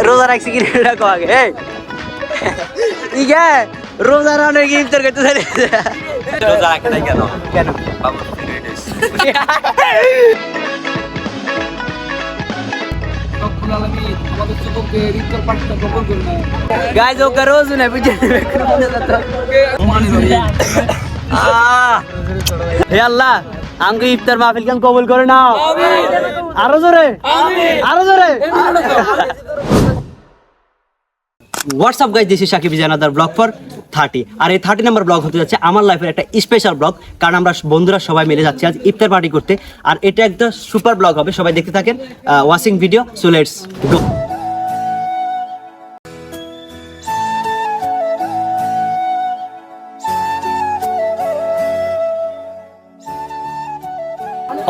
রোজা রাখছি কি রাখো আগে ইগে রোজা রাখলে কি ইফতার করতে চাই রোজা রাখে নাই কেন? কেন বাবু गाइस वो करो सुने पीछे हे अल्लाह हमको इफ्तार महफिल के कबूल करे ना आरो जोरे WhatsApp guys this is Shakib জানাদার ব্লগ ফর 30 আর এই 30 নাম্বার ব্লগ হতে যাচ্ছে আমার লাইফের একটা স্পেশাল ব্লগ কারণ আমরা বন্ধুরা সবাই মিলে যাচ্ছি আজ ইফতার পার্টি করতে আর এটা একটা সুপার ব্লগ হবে সবাই দেখতে থাকেন watching video so let's go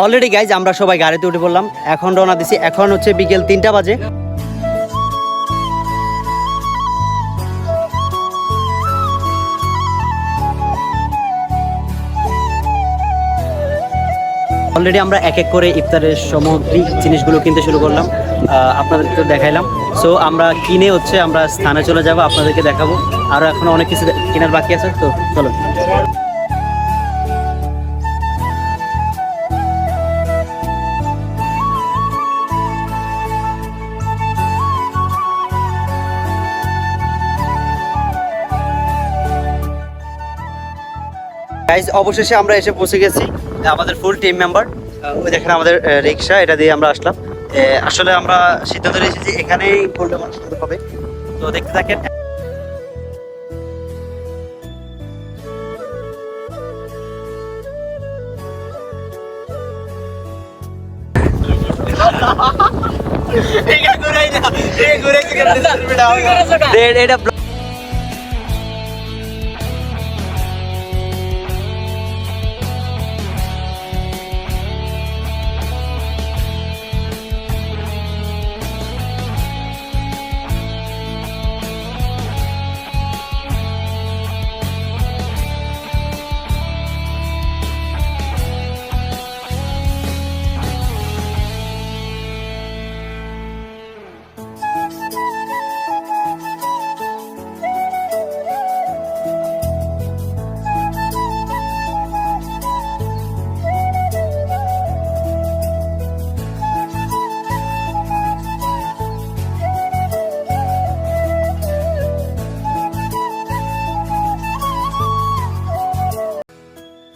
already guys আমরা সবাই গাড়িতে উঠে পড়লাম এখন রওনা দিছি এখন হচ্ছে বিকেল 3টা বাজে অলরেডি আমরা এক এক করে ইফতারের সামগ্রিক জিনিসগুলো কিনতে শুরু করলাম আপনাদেরকে তো দেখাইলাম সো আমরা কিনে হচ্ছে আমরা স্থানে চলে যাব আপনাদেরকে দেখাবো আরও এখনো অনেক কিছু কেনার বাকি আছে তো চলো গাইজ অবশেষে আমরা এসে পৌঁছে গেছি আমাদের ফুল টিম মেম্বার ওই দেখেন আমাদের রিক্সা এটা দিয়ে আমরা আসলাম আসলে আমরা সিদ্ধান্ত নিয়েছি যে এখানেই ফুলটা মানুষ হবে তো দেখতে থাকেন এটা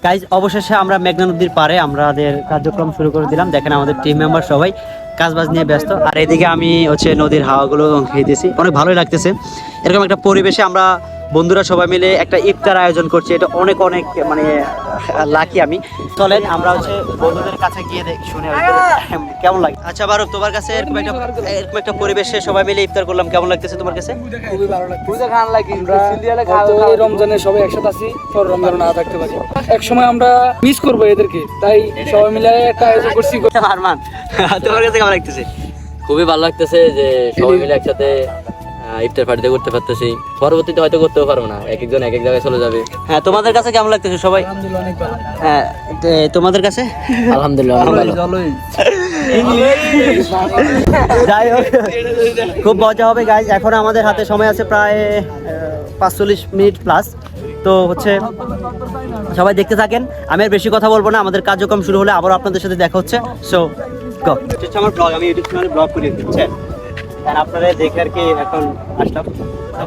গাইজ অবশেষে আমরা মেঘনা নদীর পারে আমাদের কার্যক্রম শুরু করে দিলাম দেখেন আমাদের টিম মেম্বার সবাই কাজবাজ নিয়ে ব্যস্ত আর এদিকে আমি হচ্ছে নদীর হাওয়াগুলো খেতেছি অনেক ভালোই লাগতেছে এরকম একটা পরিবেশে আমরা বন্ধুরা সবাই মিলে একটা ইফতার আয়োজন করছি এটা অনেক অনেক মানে লাকি আমি চলেন আমরা হচ্ছে বন্ধুদের কাছে গিয়ে শুনে কেমন লাগে আচ্ছা বারো তোমার কাছে এরকম একটা পরিবেশে সবাই মিলে ইফতার করলাম কেমন লাগতেছে তোমার কাছে খুবই ভালো লাগছে রমজানে সবাই একসাথে আছি পর রমজান না থাকতে পারি এক সময় আমরা মিস করবো এদেরকে তাই সবাই মিলে একটা আয়োজন করছি আরমান তোমার কাছে কেমন লাগতেছে খুবই ভালো লাগতেছে যে সবাই মিলে একসাথে ইফতার পার্টিতে করতে পারতেছি পরবর্তীতে হয়তো করতেও পারবো না এক একজন এক এক জায়গায় চলে যাবে হ্যাঁ তোমাদের কাছে কেমন লাগতেছে সবাই হ্যাঁ তোমাদের কাছে আলহামদুলিল্লাহ যাই হোক খুব মজা হবে গাইজ এখন আমাদের হাতে সময় আছে প্রায় 45 মিনিট প্লাস তো হচ্ছে সবাই দেখতে থাকেন আমি আর বেশি কথা বলবো না আমাদের কার্যক্রম শুরু হলে আবার আপনাদের সাথে দেখা হচ্ছে সো গো হচ্ছে আমার ব্লগ আমি ইউটিউব চ্যানেলে ব্লগ করে দিচ্ছি আপনারা দেখে আর কি এখন আসলাম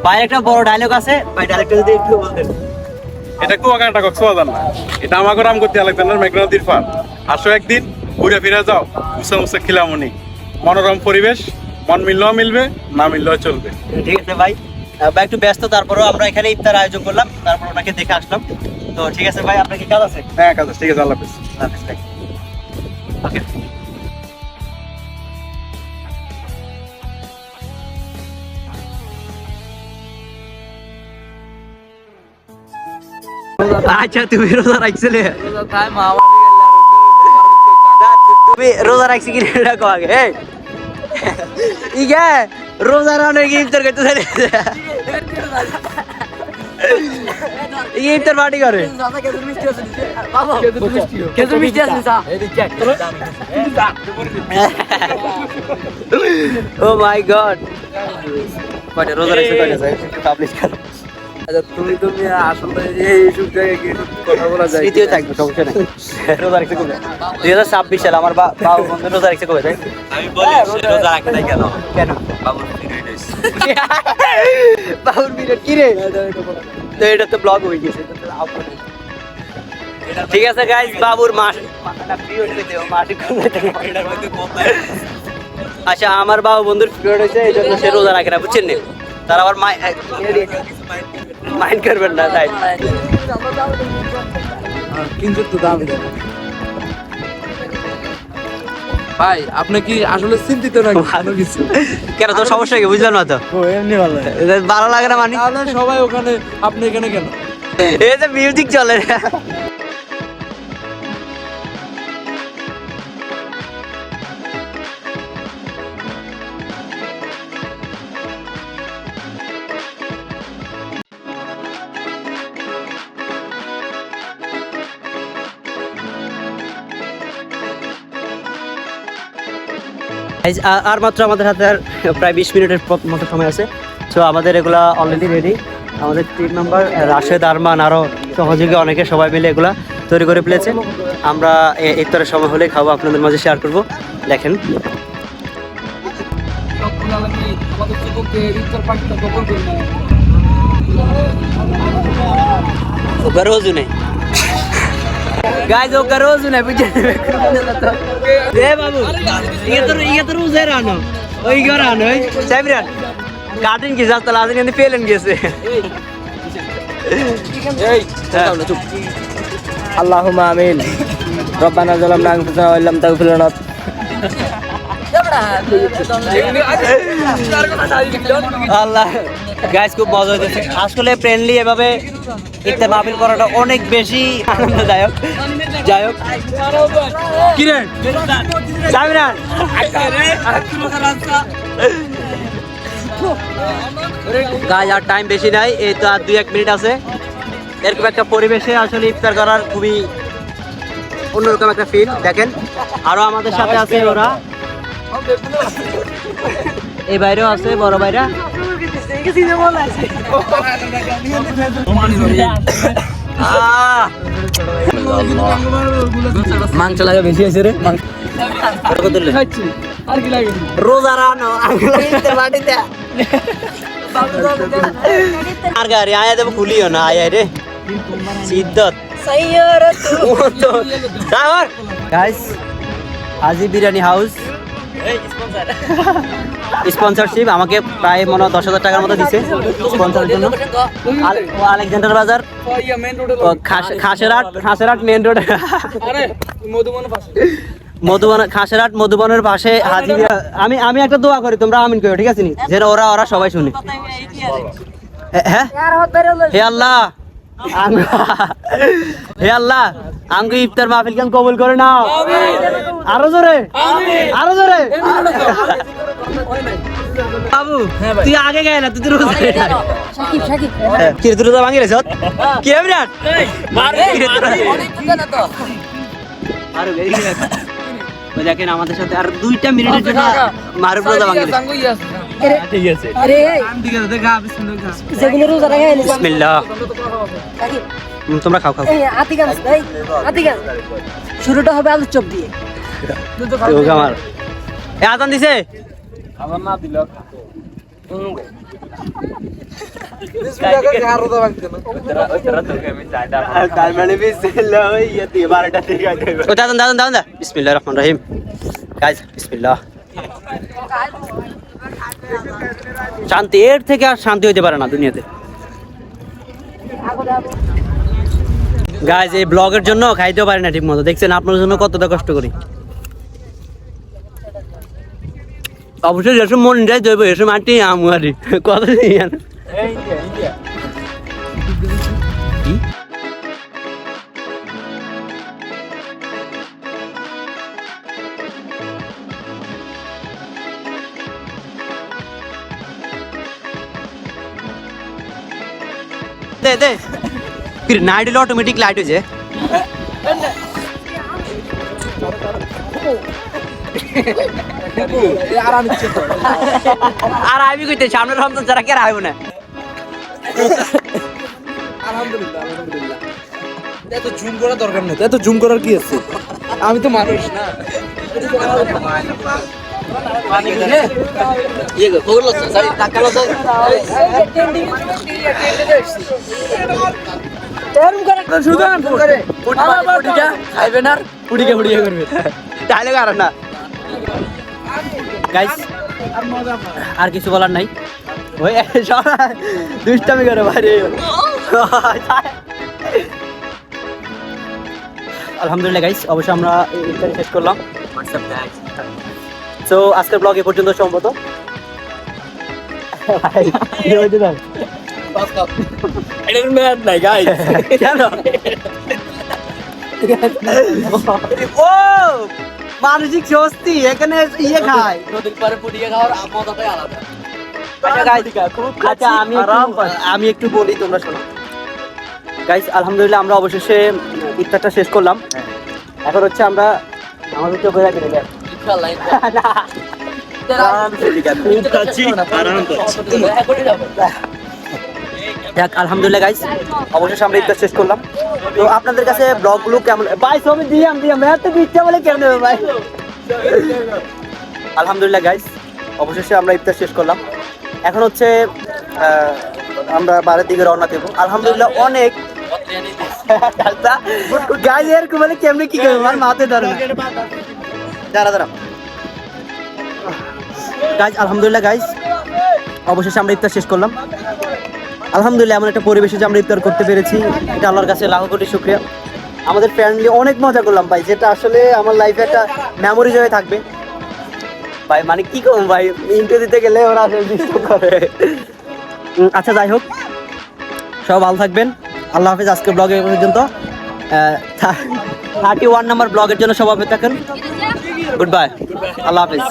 বাইরে একটা বড় ডায়লগ আছে ভাই ডায়লগটা যদি একটু বলতেন এটা কুয়াকাটা কক্সবাজার না এটা আমাকে রাম করতে আলেকজান্ডার মেঘনা নদীর পার আসো একদিন ঘুরে ফিরে যাও উঁচা উঁচা খিলামনি মনোরম পরিবেশ মন মিললেও মিলবে না মিললেও চলবে ঠিক আছে ভাই একটু ব্যস্ত তারপরেও আমরা এখানে ইফতার আয়োজন করলাম তারপর ওনাকে দেখে আসলাম তো ঠিক আছে ভাই আপনার কি কাজ আছে হ্যাঁ কাজ ঠিক আছে আল্লাহ হাফেজ ভাই ওকে আচ্ছা তুমি রোজা রাখছিলে তুমি রোজা রাখছি কি রাখো আগে ইগে রোজা রাখলে কি ইফতার করতে চাই ইফতার পার্টি করে ও মাই গড কয়টা রোজা রাখছে কয়টা যায় পাবলিশ করো তুমি আসলে এইসব জায়গায় গিয়ে কথা বলা যায় তৃতীয় থাকবে সমস্যা নেই রোজা রাখছে কবে 2026 সালে আমার বাবা বন্ধু রোজা রাখছে কবে তাই আমি বলি সে রোজা রাখে নাই কেন কেন বাবুর পিরিয়ড হইছে বাবুর পিরিয়ড কি রে তো এটা তো ব্লগ হয়ে গেছে এটা তো আপলোড ঠিক আছে গাইস বাবুর মাসটা পিরিয়ড হইছে মাটি কোথায় এটার মধ্যে কথা আচ্ছা আমার বাবু বন্ধুর পিরিয়ড হয়েছে এই জন্য সে রোজা রাখে না বুঝছেন না তার আবার মাইন্ড করবেন না তাই কিন্তু তো দাম ভাই আপনি কি আসলে চিন্তিত নাকি ভালো কিছু কেন তোর সমস্যা কি বুঝলাম না তো ও এমনি ভালো ভালো লাগে না মানে তাহলে সবাই ওখানে আপনি এখানে কেন এই যে মিউজিক চলে আর মাত্র আমাদের হাতে আর প্রায় 20 মিনিটের মতো সময় আছে তো আমাদের এগুলা অলরেডি রেডি আমাদের টিম মেম্বার রাশেদ আরমান আরও সহযোগী অনেকে সবাই মিলে এগুলা তৈরি করে ফেলেছে আমরা ইফতারের সময় হলে খাবো আপনাদের মাঝে শেয়ার করব দেখেন रोज नहीं गाइस वो रोज नहीं पीछे ए बाबू ये तो रोज है रानो ওই গো রানো সাইবরান কাটিং কি জাস্ট লাজিন এনে ফেলেন গেছে এই চুপ আল্লাহুম্মা আমিন রব্বানা যালামনা আনফুসানা ওয়া লাম তাগফির লানা আল্লাহ গাইস খুব মজা হচ্ছে আসলে ফ্রেন্ডলি এভাবে ইফতার মাহফিল করাটা অনেক বেশি আনন্দদায়ক যাই হোক কি রে সামিরান গাইস আর টাইম বেশি নাই এই তো আর 2-1 মিনিট আছে এরকম একটা পরিবেশে আসলে ইফতার করার খুবই অন্যরকম একটা ফিল দেখেন আরো আমাদের সাথে আছে ওরা এই বাইরেও আছে বড় ভাইরা মাংস লাগে বেশি আছে রে রোজা রানো আর গাড়ি আয়া দেবো খুলিও না আয়া রে সিদ্ধত গাইস আজি বিরিয়ানি হাউস স্পন্সরশিপ আমাকে প্রায় মনে হয় 10,000 টাকার মতো দিছে স্পন্সরের জন্য আলেকজান্ডার বাজার খাসেরহাট মেন রোড মধুবন খাসেরহাট মধুবনের পাশে হাজি আমি একটা দোয়া করি তোমরা আমিন করো ঠিক আছে নি যেন ওরা সবাই শুনে হ্যাঁ হে আল্লাহ হে আল্লাহ আমাকে ইফতার মাহফিল কেন কবুল করে নাও আরো জোরে বাবু তুই আগে গেল না তুই তো রোজা কি তুই রোজা ভাঙি রেছ কি হবে না দেখেন আমাদের সাথে আর 2টা মিনিটের জন্য মারুফ রোজা ভাঙি ঠিক আছে আরে যেগুলো রোজা রাখে বিসমিল্লাহ তোমরা খাও শুরুটা হবে আলু চপ দিয়ে আমার আজান দিছে আমার না দিল বিসমিল্লাহির রহমানির রহিম গাইস বিসমিল্লাহ শান্তি এর থেকে আর শান্তি হইতে পারে না দুনিয়াতে গাইস এই ব্লগের জন্য খাইতেও পারি না ঠিক মতো দেখছেন আপনার জন্য কতটা কষ্ট করি অবশ্যই যেসব মন যায় দেবো এসব মাটি আমি কথা দে দে ফির নাইট হলে অটোমেটিক লাইট হয়ে যায় আর আমি কইতে সামনের রমজান যারা কে আইব না এত জুম করার দরকার নেই এত জুম করার কি আছে আমি তো মানুষ না ডায়লগ আর না গাইস আর কিছু বলার নাই ওই দুষ্টামি করে বাইরে আলহামদুলিল্লাহ গাইস অবশ্যই আমরা ইফতারি শেষ করলাম তো আজকের ব্লগ এ পর্যন্ত সম্ভবত কেন ও মানসিক স্বস্তি এখানে ইয়ে খায় নদীর পাড়ে পুড়িয়ে খাওয়ার মজাটাই আলাদা। আচ্ছা আমি একটু বলি তোমরা শোনো গাইস আলহামদুলিল্লাহ আমরা অবশেষে ইফতারটা শেষ করলাম এখন হচ্ছে আমরা আমাদের তো বেড়া কিনে গেলাম ইনশাআল্লাহ যাক আলহামদুলিল্লাহ গাইস অবশেষে আমরা ইফতার শেষ করলাম তো আপনাদের কাছে ব্লগগুলো কেমন ভাই ছবি দিয়াম এত ইচ্ছা বলে কেমন হবে ভাই আলহামদুলিল্লাহ গাইস অবশেষে আমরা ইফতার শেষ করলাম এখন হচ্ছে আমরা বাড়ির দিকে রওনা দেবো আলহামদুলিল্লাহ অনেক গাইস এরকম বলে কেমনে কি করবো আমার মাথায় ধরে দাঁড়া গাইস আলহামদুলিল্লাহ গাইস অবশেষে আমরা ইফতার শেষ করলাম আলহামদুলিল্লাহ এমন একটা পরিবেশে যে আমরা ইফতার করতে পেরেছি এটা আল্লাহর কাছে লাখো কোটি শুকরিয়া আমাদের ফ্যামিলি অনেক মজা করলাম ভাই যেটা আসলে আমার লাইফে একটা মেমোরিজ হয়ে থাকবে ভাই মানে কি করবো ভাই ইন্টারভিউ দিতে গেলে ওরা আসলে ডিস্টার্ব করে আচ্ছা যাই হোক সব ভালো থাকবেন আল্লাহ হাফেজ আজকে ব্লগে পর্যন্ত 31 নম্বর ব্লগের জন্য সব অপেক্ষা থাকুন গুড বাই আল্লাহ হাফেজ